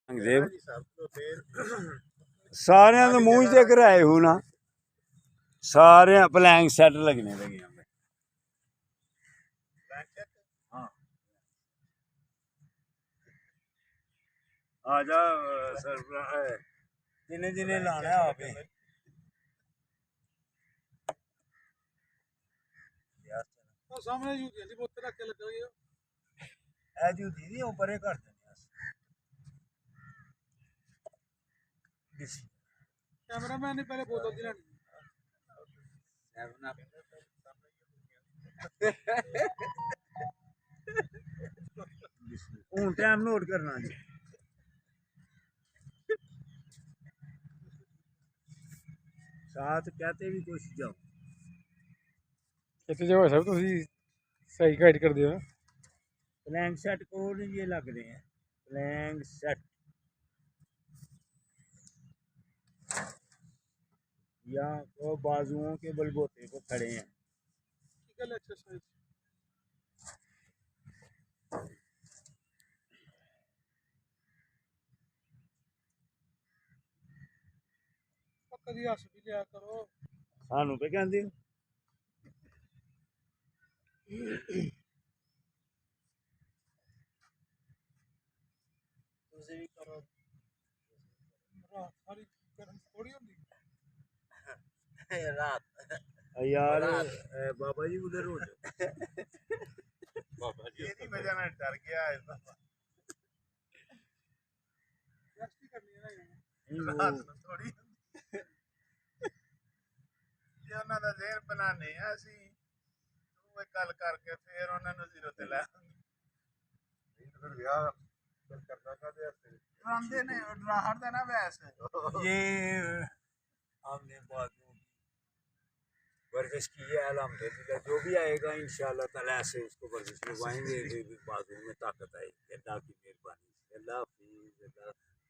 ਦੇਵ ਸਾਰਿਆਂ ਦੇ ਮੂੰਹ ਤੇ ਘਰਾਏ ਹੋ ਨਾ ਸਾਰੇ ਪਲੈਂਕ ਸੈੱਟ ਲੱਗਨੇ लगे हमें हाँ आजा सर जिन्हें जिन्हें लाना है आप सामने जूती जी बोतल रख के लगा गया ए जूती दी ऊपर ही कर देने कैमरामैन ने पहले बोतल दी लानी हूं टाइम नोट करना जी साथ कहते भी कुछ जाओ कितने जो सब तुम सही गाइड कर दियो प्लैंक सेट कोड ये लग रहे हैं प्लैंक सेट या वो बाजुओं के बलबोते को खड़े हैं एक्सरसाइज कभी हस भी लिया करो सानू पे कहते ਤੁਸੀਂ ਵੀ ਕਰੋ ਸਾਰੀ ਗਰਮ ਥੋੜੀ ਹੁੰਦੀ रात यार बाबा जी उधर हो जाओ बाबा जी ये नहीं वजह में डर गया है रेस्ट ही करनी है ना रात में थोड़ी ਜੇ ਉਹਨਾਂ ਦਾ ਜ਼ਹਿਰ ਬਣਾਣੇ ਆ ਅਸੀਂ ਉਹ ਗੱਲ ਕਰਕੇ ਫਿਰ ਉਹਨਾਂ ਨੂੰ ਜ਼ੀਰੋ ਤੇ ਲੈ ਫਿਰ ਵਿਆਹ ਕਰਨਾ ਕਾਦੇ ਵਾਸਤੇ ਡਰਾਉਂਦੇ ਨੇ ਡਰਾਹਟ ਦਾ ਨਾ ਵੈਸੇ ये हमने बात वर्जिश की है अल्हम्दुलिल्लाह जो भी आएगा इंशाअल्लाह ताला से उसको वर्जिश करवाएंगे बाजू में ताकत आएगी अल्लाह की मेहरबानी से अल्लाह हाफिज़।